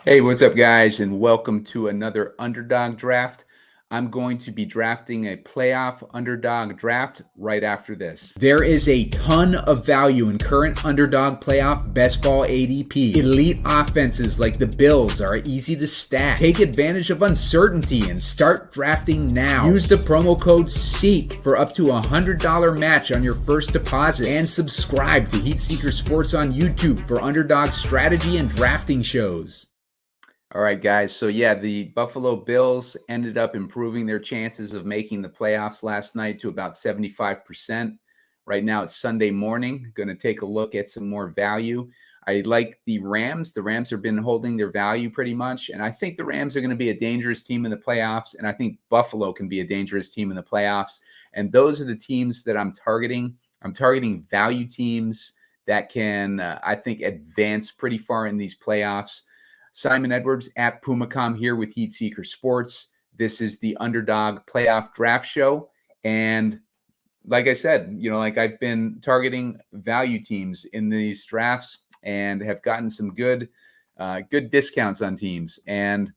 Hey, what's up, guys, and welcome to another underdog draft. I'm going to be drafting a playoff underdog draft right after this. There is a ton of value in current underdog playoff best ball ADP. Elite offenses like the Bills are easy to stack. Take advantage of uncertainty and start drafting now. Use the promo code SEEK for up to a $100 match on your first deposit. And subscribe to Heat Seeker Sports on YouTube for underdog strategy and drafting shows. All right, guys. So, yeah, the Buffalo Bills ended up improving their chances of making the playoffs last night to about 75%. Right now, it's Sunday morning. Going to take a look at some more value. I like the Rams. The Rams have been holding their value pretty much. And I think the Rams are going to be a dangerous team in the playoffs. And I think Buffalo can be a dangerous team in the playoffs. And those are the teams that I'm targeting. I'm targeting value teams that can, I think, advance pretty far in these playoffs. Simon Edwards at Pumacom here with Heat Seeker Sports. This is the Underdog Playoff Draft Show. And like I said, like I've been targeting value teams in these drafts and have gotten some good discounts on teams. And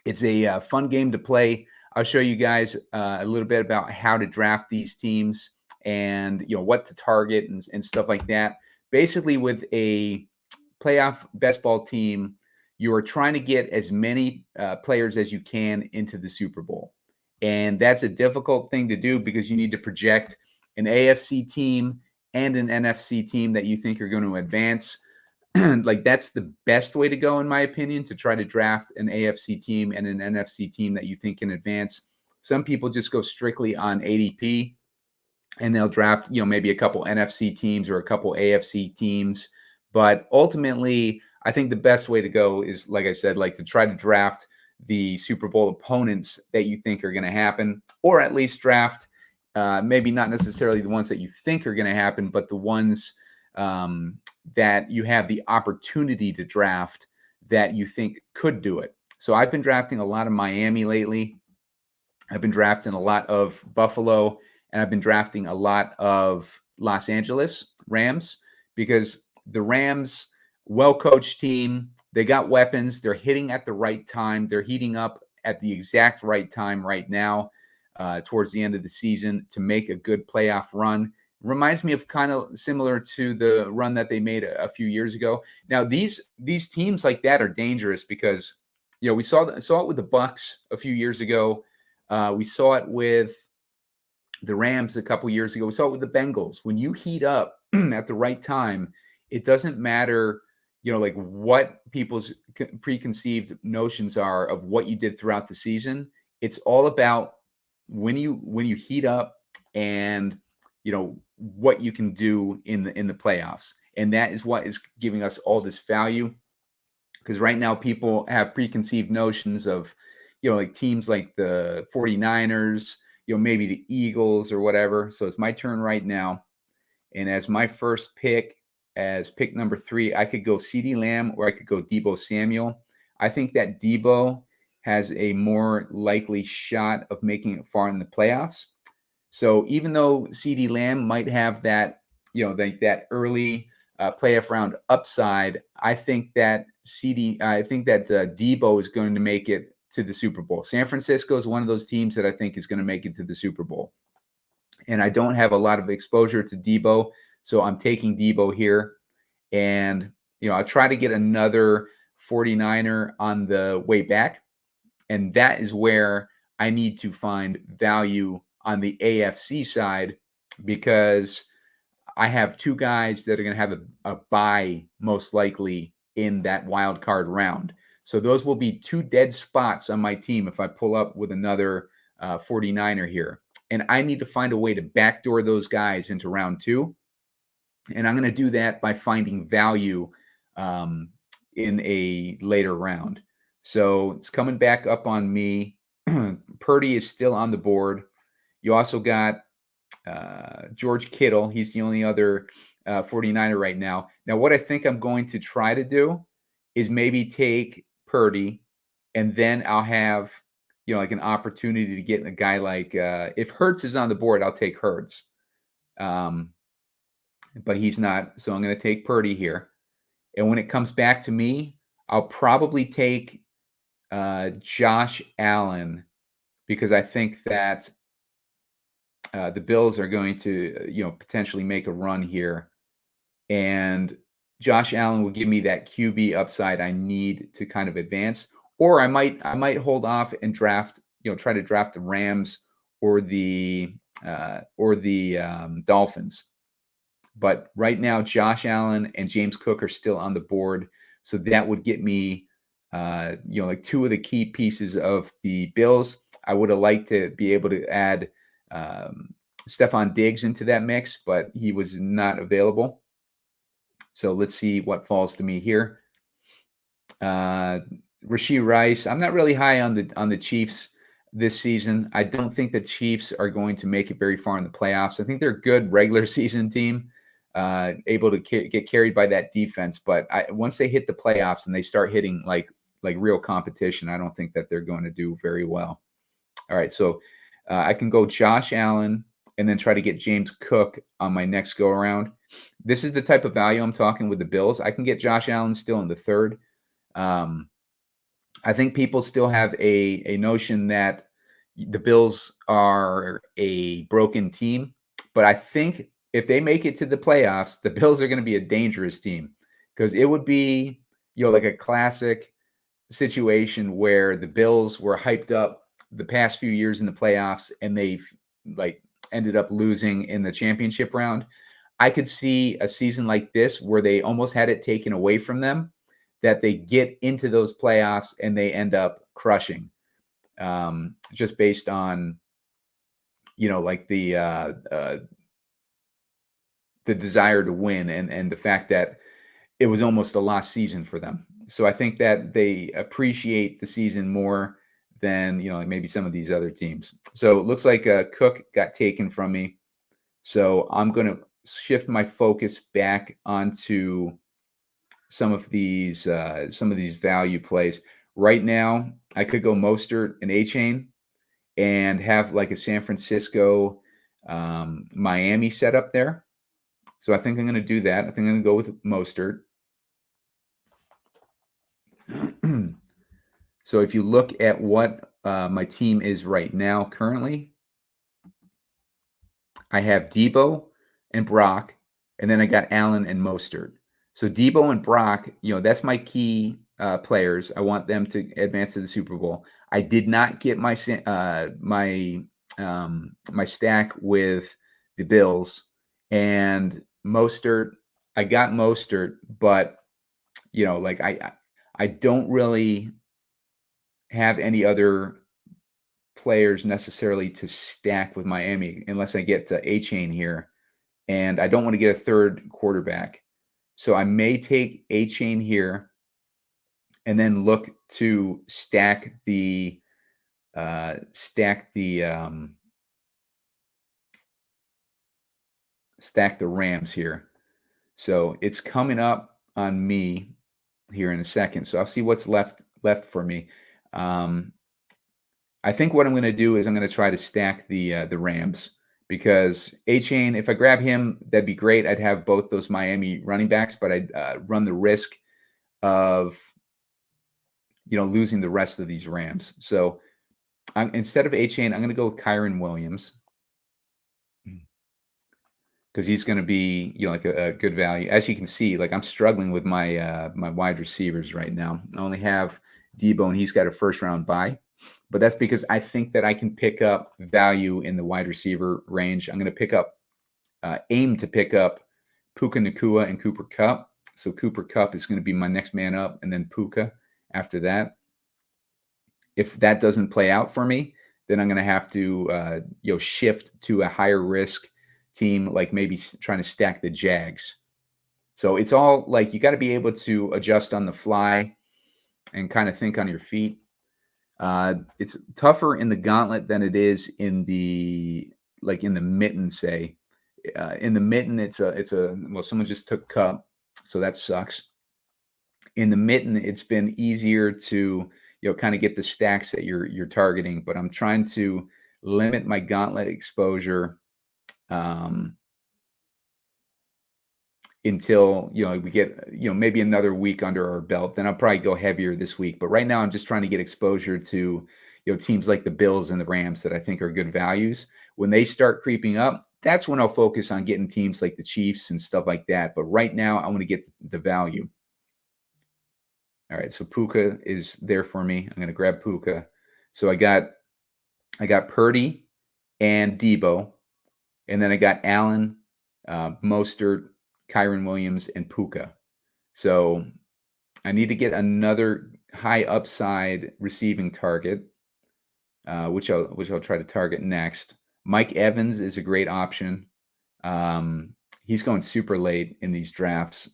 it's a fun game to play. I'll show you guys a little bit about how to draft these teams and what to target and stuff like that. Basically, with a playoff best ball team, you are trying to get as many players as you can into the Super Bowl. And that's a difficult thing to do because you need to project an AFC team and an NFC team that you think are going to advance. Like, that's the best way to go, in my opinion, to try to draft an AFC team and an NFC team that you think can advance. Some people just go strictly on ADP and they'll draft, maybe a couple NFC teams or a couple AFC teams. But ultimately, I think the best way to go is, like I said, like to try to draft the Super Bowl opponents that you think are going to happen, or at least draft maybe not necessarily the ones that you think are going to happen, but the ones that you have the opportunity to draft that you think could do it. So I've been drafting a lot of Miami lately. I've been drafting a lot of Buffalo, and I've been drafting a lot of Los Angeles Rams because the Rams, well-coached team, they got weapons. They're hitting at the right time. They're heating up at the exact right time right now towards the end of the season to make a good playoff run. Reminds me of kind of similar to the run that they made a few years ago. Now, these teams like that are dangerous because, we saw it with the Bucks a few years ago. We saw it with the Rams a couple years ago. We saw it with the Bengals. When you heat up at the right time, it doesn't matter, like what people's preconceived notions are of what you did throughout the season. It's all about when you heat up and, what you can do in the playoffs. And that is what is giving us all this value. Because right now people have preconceived notions of, like teams like the 49ers, maybe the Eagles or whatever. So it's my turn right now. And as my first pick, as pick number 3, I could go CeeDee Lamb or I could go Deebo Samuel. I think that Deebo has a more likely shot of making it far in the playoffs. So even though CeeDee Lamb might have that, like that early playoff round upside, I think that Deebo is going to make it to the Super Bowl. San Francisco is one of those teams that I think is going to make it to the Super Bowl. And I don't have a lot of exposure to Deebo, so I'm taking Deebo here. And, I'll try to get another 49er on the way back. And that is where I need to find value on the AFC side because I have 2 guys that are going to have a bye most likely in that wild card round. So those will be 2 dead spots on my team if I pull up with another 49er here. And I need to find a way to backdoor those guys into round 2. And I'm going to do that by finding value in a later round. So it's coming back up on me. Purdy is still on the board. You also got George Kittle. He's the only other 49er right now. Now, what I think I'm going to try to do is maybe take Purdy, and then I'll have, like an opportunity to get a guy like, if Hurts is on the board, I'll take Hurts. But he's not, so I'm going to take Purdy here. And when it comes back to me, I'll probably take Josh Allen because I think that the Bills are going to, potentially make a run here, and Josh Allen will give me that QB upside I need to kind of advance. Or I might hold off and draft, try to draft the Rams or the Dolphins. But right now, Josh Allen and James Cook are still on the board, so that would get me, like two of the key pieces of the Bills. I would have liked to be able to add Stephon Diggs into that mix, but he was not available. So let's see what falls to me here. Rashee Rice. I'm not really high on the Chiefs this season. I don't think the Chiefs are going to make it very far in the playoffs. I think they're a good regular season team, able to get carried by that defense. But once they hit the playoffs and they start hitting like real competition, I don't think that they're going to do very well. All right, so I can go Josh Allen and then try to get James Cook on my next go around. This is the type of value I'm talking with the Bills. I can get Josh Allen still in the third. I think people still have a notion that the Bills are a broken team, but I think if they make it to the playoffs, the Bills are going to be a dangerous team because it would be, like a classic situation where the Bills were hyped up the past few years in the playoffs and they've ended up losing in the championship round. I could see a season like this where they almost had it taken away from them, that they get into those playoffs and they end up crushing, just based on, the desire to win and the fact that it was almost a lost season for them. So I think that they appreciate the season more than, maybe some of these other teams. So it looks like Cook got taken from me. So I'm going to shift my focus back onto some of these value plays. Right now, I could go Mostert and A-Chain and have like a San Francisco, Miami set up there. So I think I'm going to do that. I think I'm going to go with Mostert. So if you look at what my team is right now currently, I have Debo and Brock, and then I got Allen and Mostert. So Debo and Brock, that's my key players. I want them to advance to the Super Bowl. I did not get my stack with the Bills and Mostert. I got Mostert, but I don't really have any other players necessarily to stack with Miami unless I get to A-Chain here, and I don't want to get a third quarterback. So I may take A-Chain here and then look to stack the Rams here. So it's coming up on me here in a second. So I'll see what's left for me. I think what I'm going to do is I'm going to try to stack the Rams, because A-Chain, if I grab him, that'd be great. I'd have both those Miami running backs, but I'd run the risk of losing the rest of these Rams. So instead of A-Chain, I'm going to go with Kyren Williams, because he's going to be like a good value. As you can see, like I'm struggling with my my wide receivers right now. I only have Debo, and he's got a first round bye. But that's because I think that I can pick up value in the wide receiver range. I'm going to aim to pick up Puka Nacua and Cooper Kupp. So Cooper Kupp is going to be my next man up, and then Puka after that. If that doesn't play out for me, then I'm going to have to shift to a higher risk team, like maybe trying to stack the Jags. So it's all like you got to be able to adjust on the fly and kind of think on your feet. It's tougher in the gauntlet than it is in the mitten, say. In the mitten, it's a well, someone just took Kupp, so that sucks. In the mitten, it's been easier to kind of get the stacks that you're targeting, but I'm trying to limit my gauntlet exposure until, we get, maybe another week under our belt. Then I'll probably go heavier this week. But right now I'm just trying to get exposure to, teams like the Bills and the Rams that I think are good values. When they start creeping up, that's when I'll focus on getting teams like the Chiefs and stuff like that. But right now I want to get the value. All right, so Puka is there for me. I'm going to grab Puka. So I got Purdy and Debo, and then I got Allen, Mostert, Kyron Williams, and Puka. So I need to get another high upside receiving target, which I'll try to target next. Mike Evans is a great option. He's going super late in these drafts,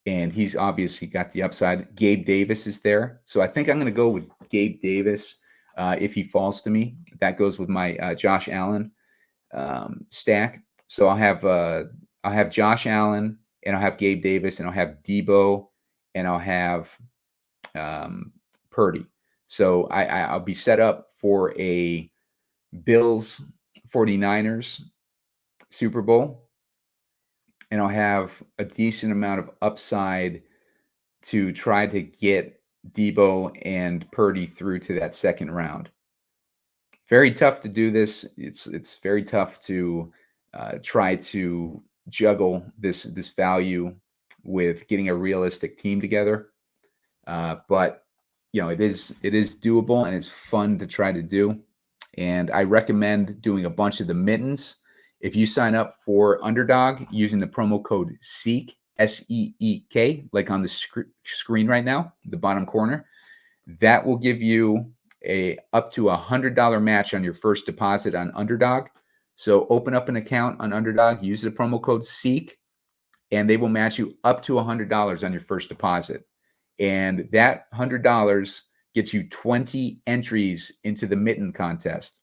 and he's obviously got the upside. Gabe Davis is there, so I think I'm going to go with Gabe Davis if he falls to me. That goes with my Josh Allen stack. So I'll have Josh Allen, and I'll have Gabe Davis, and I'll have Debo, and I'll have Purdy. So I'll be set up for a Bills 49ers Super Bowl, and I'll have a decent amount of upside to try to get Debo and Purdy through to that second round. Very tough to do this. It's very tough to try to juggle this value with getting a realistic team together. But it is doable, and it's fun to try to do. And I recommend doing a bunch of the mittens. If you sign up for Underdog using the promo code SEEK, SEEK, like on the screen right now, the bottom corner, that will give you up to $100 match on your first deposit on Underdog. So open up an account on Underdog, use the promo code SEEK, and they will match you up to $100 on your first deposit. And that $100 gets you 20 entries into the mitten contest.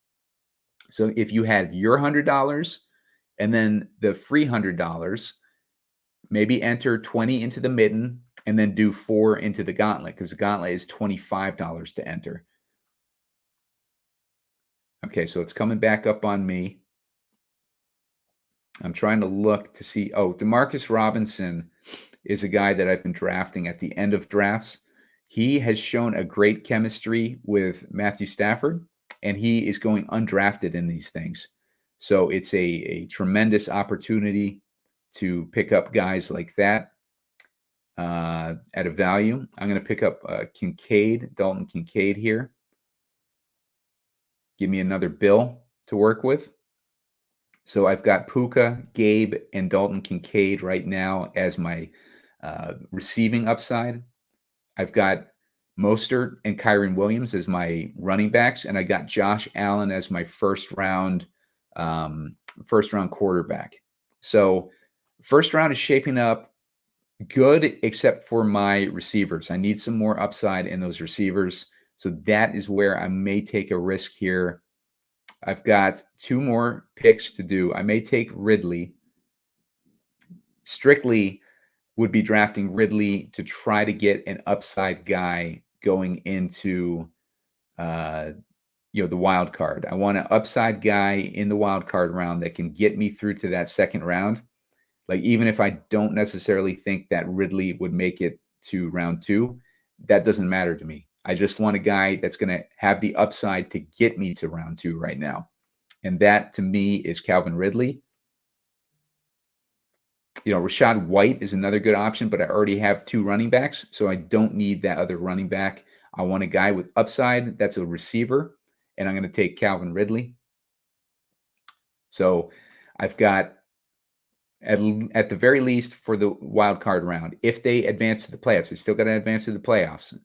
So if you had your $100 and then the free $100, maybe enter 20 into the mitten and then do 4 into the gauntlet, because the gauntlet is $25 to enter. Okay, so it's coming back up on me. I'm trying to look to see. Oh, Demarcus Robinson is a guy that I've been drafting at the end of drafts. He has shown a great chemistry with Matthew Stafford, and he is going undrafted in these things. So it's a tremendous opportunity to pick up guys like that at a value. I'm going to pick up Dalton Kincaid here. Give me another bill to work with. So I've got Puka, Gabe, and Dalton Kincaid right now as my receiving upside. I've got Mostert and Kyron Williams as my running backs, and I got Josh Allen as my first round quarterback. So first round is shaping up good, except for my receivers. I need some more upside in those receivers. So that is where I may take a risk here. I've got 2 more picks to do. I may take Ridley. Strictly would be drafting Ridley to try to get an upside guy going into the wild card. I want an upside guy in the wild card round that can get me through to that second round. Like, even if I don't necessarily think that Ridley would make it to round 2, that doesn't matter to me. I just want a guy that's going to have the upside to get me to round 2 right now. And that, to me, is Calvin Ridley. Rachaad White is another good option, but I already have 2 running backs, so I don't need that other running back. I want a guy with upside that's a receiver, and I'm going to take Calvin Ridley. So I've got, at the very least, for the wild card round, if they advance to the playoffs, they still got to advance to the playoffs.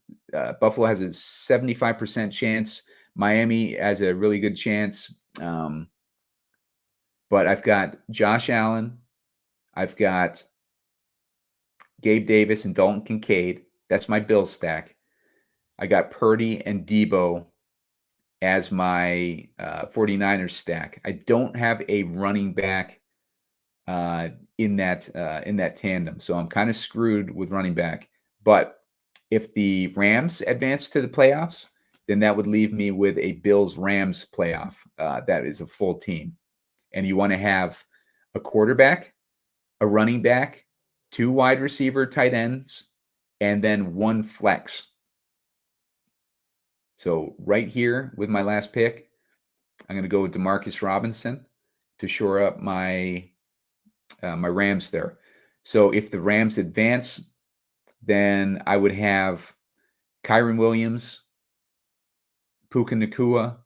Buffalo has a 75% chance. Miami has a really good chance. But I've got Josh Allen. I've got Gabe Davis and Dalton Kincaid. That's my Bills stack. I got Purdy and Debo as my 49ers stack. I don't have a running back in that tandem, so I'm kind of screwed with running back. But if the Rams advance to the playoffs, then that would leave me with a Bills-Rams playoff that is a full team. And you want to have a quarterback, a running back, 2 wide receiver tight ends, and then 1 flex. So right here with my last pick, I'm going to go with Demarcus Robinson to shore up my my Rams there. So if the Rams advance, then I would have Kyren Williams, Puka Nacua,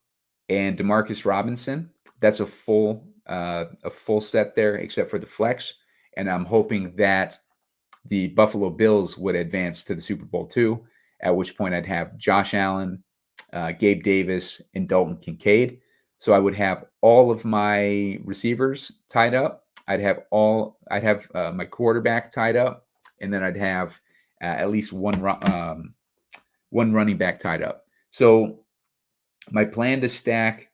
and Demarcus Robinson. That's a full set there, except for the flex. And I'm hoping that the Buffalo Bills would advance to the Super Bowl too, at which point I'd have Josh Allen, Gabe Davis, and Dalton Kincaid. So I would have all of my receivers tied up. I'd have my quarterback tied up, and then I'd have at least one running back tied up. So my plan to stack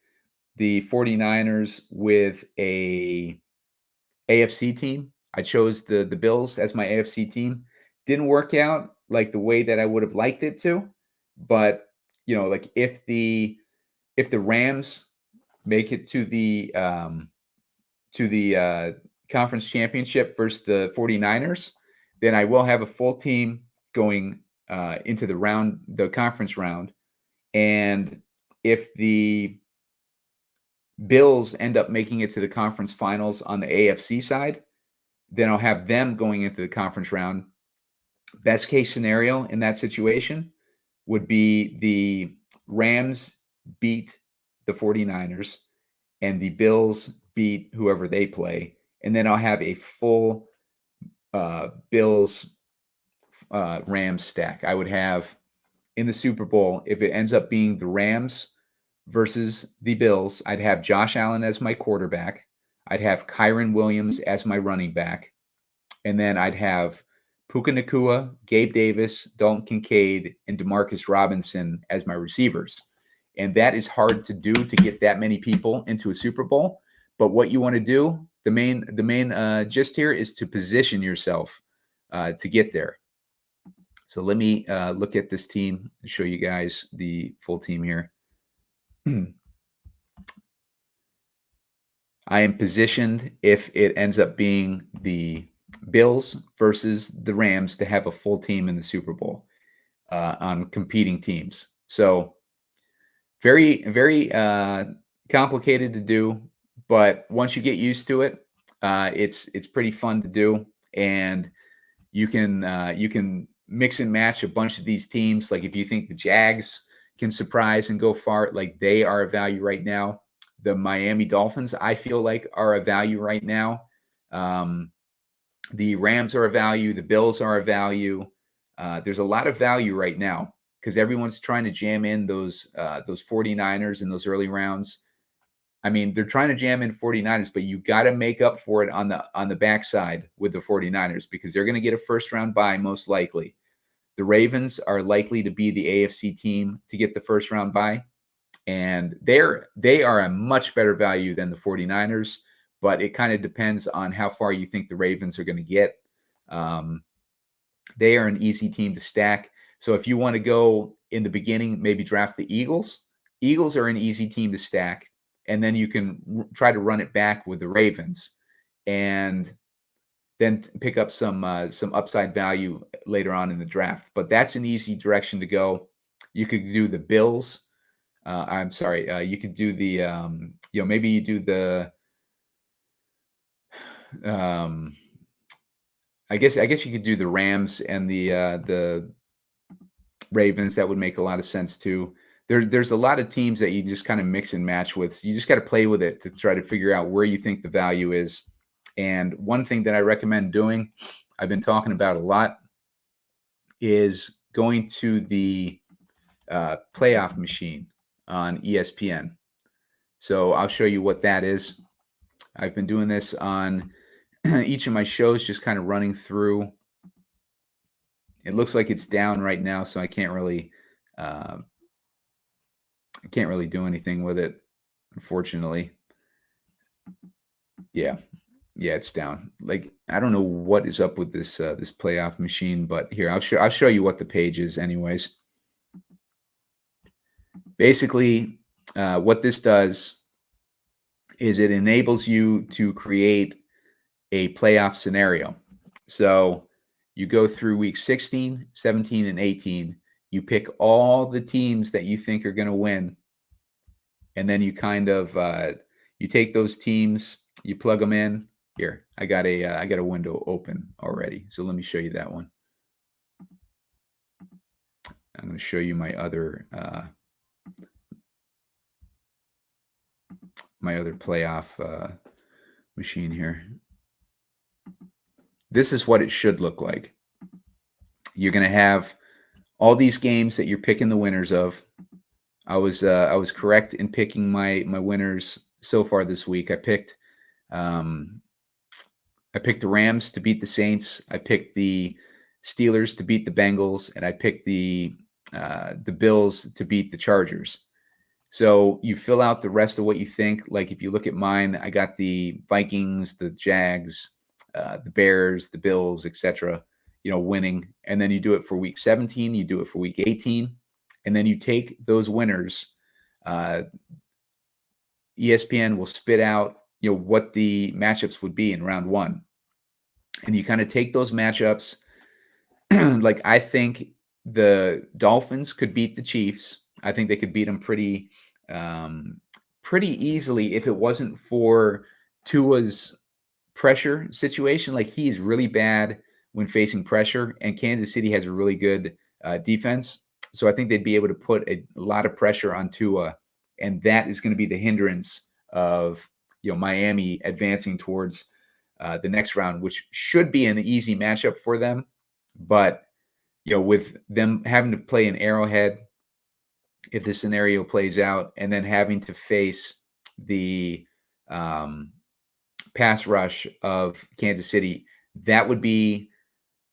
the 49ers with a AFC team. I chose the Bills as my AFC team. Didn't work out like the way that I would have liked it to, but like if the Rams make it to the conference championship versus the 49ers, then I will have a full team going into the conference round. And if the Bills end up making it to the conference finals on the AFC side, then I'll have them going into the conference round. Best case scenario in that situation would be the Rams beat the 49ers and the Bills beat whoever they play. And then I'll have a full Bills Rams stack. I would have in the Super Bowl, if it ends up being the Rams versus the Bills, I'd have Josh Allen as my quarterback. I'd have Kyren Williams as my running back. And then I'd have Puka Nacua, Gabe Davis, Dalton Kincaid, and Demarcus Robinson as my receivers. And that is hard to do to get that many people into a Super Bowl. But what you want to do, the main gist here is to position yourself to get there. So let me look at this team and show you guys the full team here. I am positioned, if it ends up being the Bills versus the Rams, to have a full team in the Super Bowl on competing teams. So very, very complicated to do, but once you get used to it, it's pretty fun to do, and you can mix and match a bunch of these teams. Like if you think the Jags can surprise and go far, like they are a value right now. The Miami Dolphins, I feel like, are a value right now. The Rams are a value. The Bills are a value. There's a lot of value right now because everyone's trying to jam in those 49ers in those early rounds. I mean, they're trying to jam in 49ers, but you got to make up for it on the backside with the 49ers because they're going to get a first round bye most likely. The Ravens are likely to be the AFC team to get the first round bye. And they are a much better value than the 49ers, but it kind of depends on how far you think the Ravens are going to get. They are an easy team to stack. So if you want to go in the beginning, maybe draft the Eagles. Eagles are an easy team to stack. And then you can try to run it back with the Ravens and then pick up some upside value later on in the draft. But that's an easy direction to go. You could do the Bills. You could do the, maybe you do the, I guess you could do the Rams and the Ravens. That would make a lot of sense too. There's a lot of teams that you just kind of mix and match with. You just got to play with it to try to figure out where you think the value is. And one thing that I recommend doing, I've been talking about a lot, is going to the playoff machine on ESPN. So I'll show you what that is. I've been doing this on each of my shows, just kind of running through. It looks like it's down right now, so I can't really do anything with it, unfortunately. Yeah, it's down. Like I don't know what is up with this this playoff machine, but here I'll show you what the page is, anyways. Basically, what this does is it enables you to create a playoff scenario. So you go through week 16, 17, and 18. You pick all the teams that you think are going to win, and then you kind of you take those teams, you plug them in. Here, I got a window open already, so let me show you that one. I'm going to show you my other playoff machine here. This is what it should look like. You're going to have all these games that you're picking the winners of. I was correct in picking my winners so far this week. I picked the Rams to beat the Saints. I picked the Steelers to beat the Bengals, and I picked the Bills to beat the Chargers. So you fill out the rest of what you think. Like if you look at mine, I got the Vikings, the Jags, the Bears, the Bills, etc. Winning, and then you do it for week 17. You do it for week 18, and then you take those winners. ESPN will spit out what the matchups would be in round one, and you kind of take those matchups. Like I think the Dolphins could beat the Chiefs. I think they could beat them pretty easily if it wasn't for Tua's pressure situation. Like he's really bad when facing pressure, and Kansas City has a really good defense. So I think they'd be able to put a lot of pressure on Tua, and that is going to be the hindrance of Miami advancing towards the next round, which should be an easy matchup for them. But with them having to play an Arrowhead, if the scenario plays out, and then having to face the pass rush of Kansas City, that would be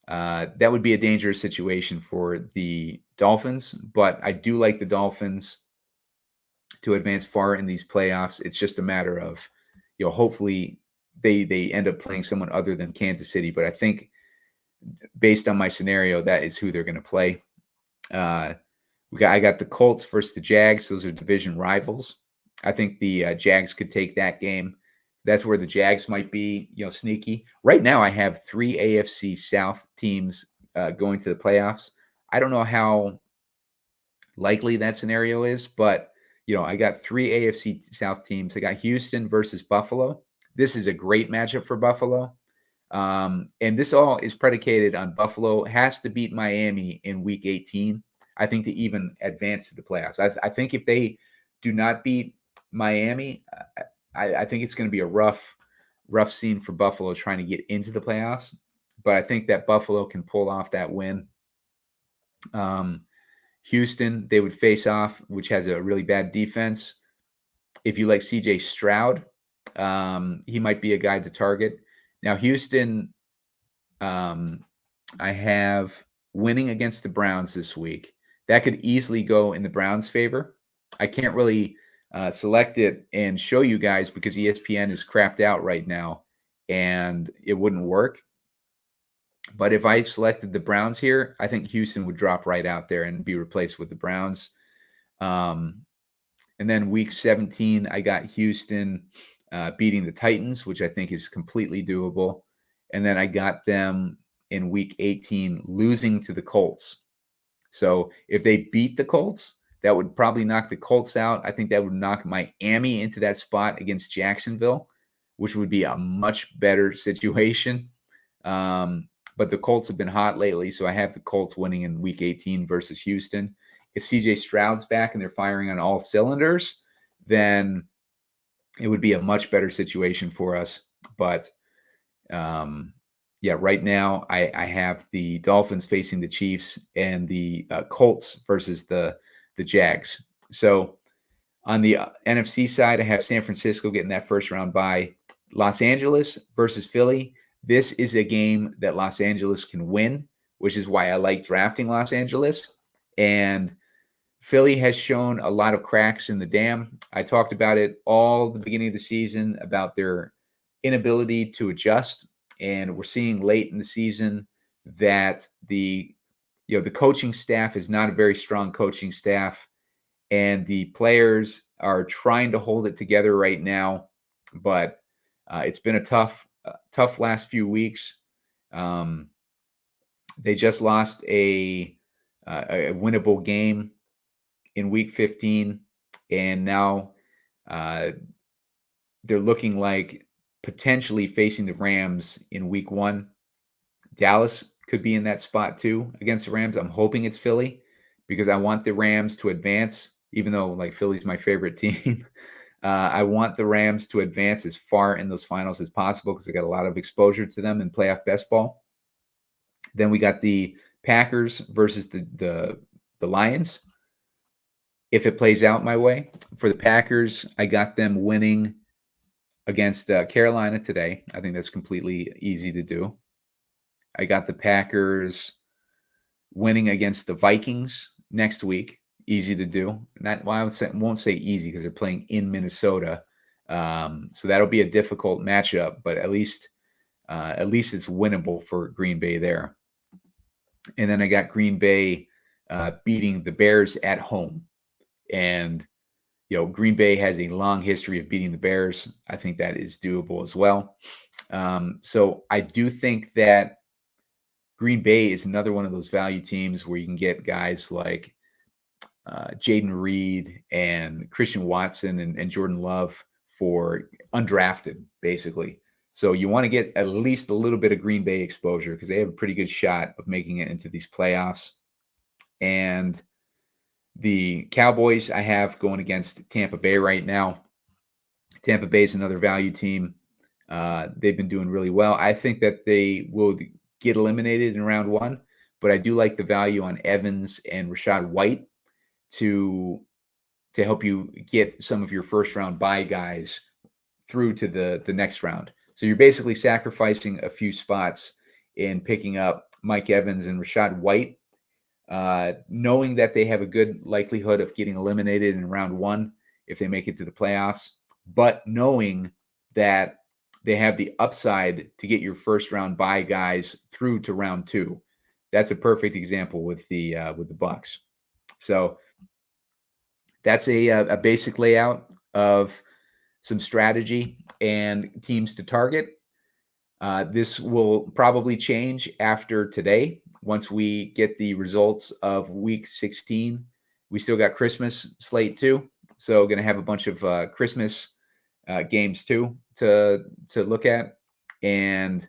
a dangerous situation for the Dolphins. But I do like the Dolphins to advance far in these playoffs. It's just a matter of, hopefully they end up playing someone other than Kansas City. But I think based on my scenario, that is who they're going to play. I got the Colts versus the Jags. Those are division rivals. I think the Jags could take that game. That's where the Jags might be, sneaky. Right now, I have 3 AFC South teams going to the playoffs. I don't know how likely that scenario is, but I got 3 AFC South teams. I got Houston versus Buffalo. This is a great matchup for Buffalo. And this all is predicated on Buffalo has to beat Miami in week 18, I think, to even advance to the playoffs. I think if they do not beat Miami, I think it's going to be a rough scene for Buffalo trying to get into the playoffs. But I think that Buffalo can pull off that win. Houston, they would face off, which has a really bad defense. If you like CJ Stroud, he might be a guy to target. Now, Houston, I have winning against the Browns this week. That could easily go in the Browns' favor. I can't really select it and show you guys because ESPN is crapped out right now, and it wouldn't work. But if I selected the Browns here, I think Houston would drop right out there and be replaced with the Browns. And then week 17, I got Houston beating the Titans, which I think is completely doable. And then I got them in week 18 losing to the Colts. So if they beat the Colts, that would probably knock the Colts out. I think that would knock Miami into that spot against Jacksonville, which would be a much better situation. But the Colts have been hot lately, so I have the Colts winning in week 18 versus Houston. If CJ Stroud's back and they're firing on all cylinders, then it would be a much better situation for us. But right now I have the Dolphins facing the Chiefs and the Colts versus the Jags. So on the NFC side, I have San Francisco getting that first round bye. Los Angeles versus Philly. This is a game that Los Angeles can win, which is why I like drafting Los Angeles. And Philly has shown a lot of cracks in the dam. I talked about it all the beginning of the season about their inability to adjust. And we're seeing late in the season that the coaching staff is not a very strong coaching staff. And the players are trying to hold it together right now. But it's been a tough last few weeks. They just lost a winnable game in week 15, and now they're looking like potentially facing the Rams in week 1. Dallas could be in that spot too against the Rams. I'm hoping it's Philly because I want the Rams to advance, even though like Philly's my favorite team. I want the Rams to advance as far in those finals as possible because I got a lot of exposure to them in playoff best ball. Then we got the Packers versus the Lions. If it plays out my way for the Packers, I got them winning against Carolina today. I think that's completely easy to do. I got the Packers winning against the Vikings next week. Easy to do. Not, well, won't say easy because they're playing in Minnesota. So that'll be a difficult matchup, but at least it's winnable for Green Bay there. And then I got Green Bay beating the Bears at home. And, Green Bay has a long history of beating the Bears. I think that is doable as well. So I do think that Green Bay is another one of those value teams where you can get guys like Jaden Reed and Christian Watson and Jordan Love for undrafted, basically. So you want to get at least a little bit of Green Bay exposure because they have a pretty good shot of making it into these playoffs. And the Cowboys I have going against Tampa Bay right now. Tampa Bay is another value team. They've been doing really well. I think that they will get eliminated in round 1, but I do like the value on Evans and Rachaad White to help you get some of your first round bye guys through to the next round. So you're basically sacrificing a few spots in picking up Mike Evans and Rachaad White, knowing that they have a good likelihood of getting eliminated in round 1 if they make it to the playoffs, but knowing that they have the upside to get your first round bye guys through to round 2. That's a perfect example with the Bucs. So that's a basic layout of some strategy and teams to target. This will probably change after today once we get the results of week 16. We still got Christmas slate too. So going to have a bunch of Christmas games too to look at. And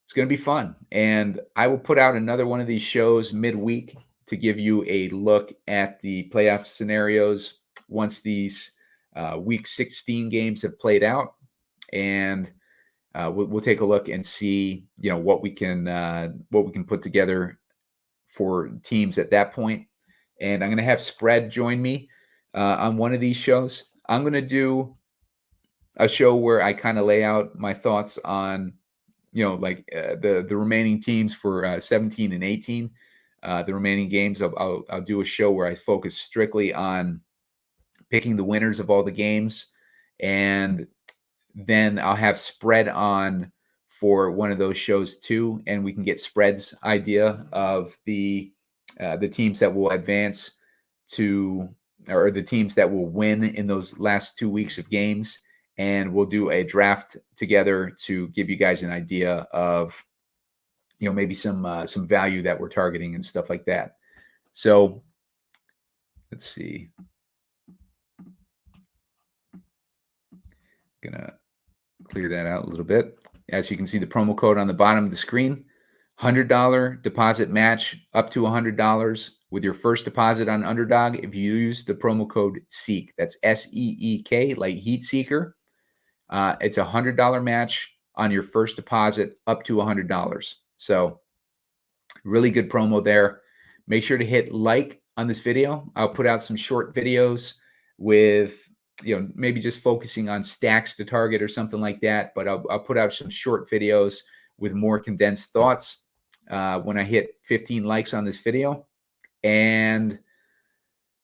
it's going to be fun. And I will put out another one of these shows midweek to give you a look at the playoff scenarios once these week 16 games have played out. And we'll take a look and see, what we can put together for teams at that point. And I'm going to have Spread join me on one of these shows. I'm going to do a show where I kind of lay out my thoughts on, the remaining teams for 17 and 18. The remaining games, I'll do a show where I focus strictly on picking the winners of all the games, and then I'll have Spread on for one of those shows too, and we can get Spread's idea of the teams that will advance to, or the teams that will win in those last 2 weeks of games, and we'll do a draft together to give you guys an idea of, maybe some value that we're targeting and stuff like that. So let's see. Gonna clear that out a little bit. As you can see, the promo code on the bottom of the screen, $100 deposit match up to $100 with your first deposit on Underdog if you use the promo code SEEK. That's SEEK, like Heat Seeker. It's a $100 match on your first deposit up to $100. So really good promo there. Make sure to hit like on this video. I'll put out some short videos with, maybe just focusing on stacks to target or something like that. But I'll put out some short videos with more condensed thoughts when I hit 15 likes on this video. And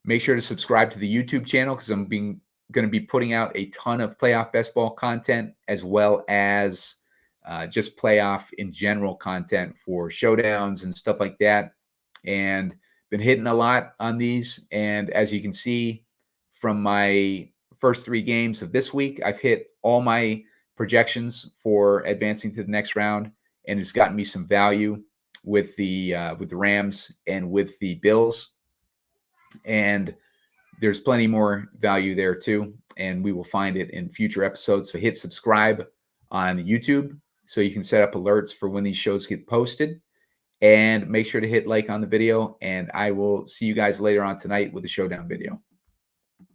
make sure to subscribe to the YouTube channel because I'm going to be putting out a ton of playoff best ball content, as well as just playoff in general content for showdowns and stuff like that. And been hitting a lot on these. And as you can see from my first 3 games of this week, I've hit all my projections for advancing to the next round. and it's gotten me some value with the Rams and with the Bills. And there's plenty more value there too, and we will find it in future episodes. So hit subscribe on YouTube so you can set up alerts for when these shows get posted, and make sure to hit like on the video, and I will see you guys later on tonight with the showdown video.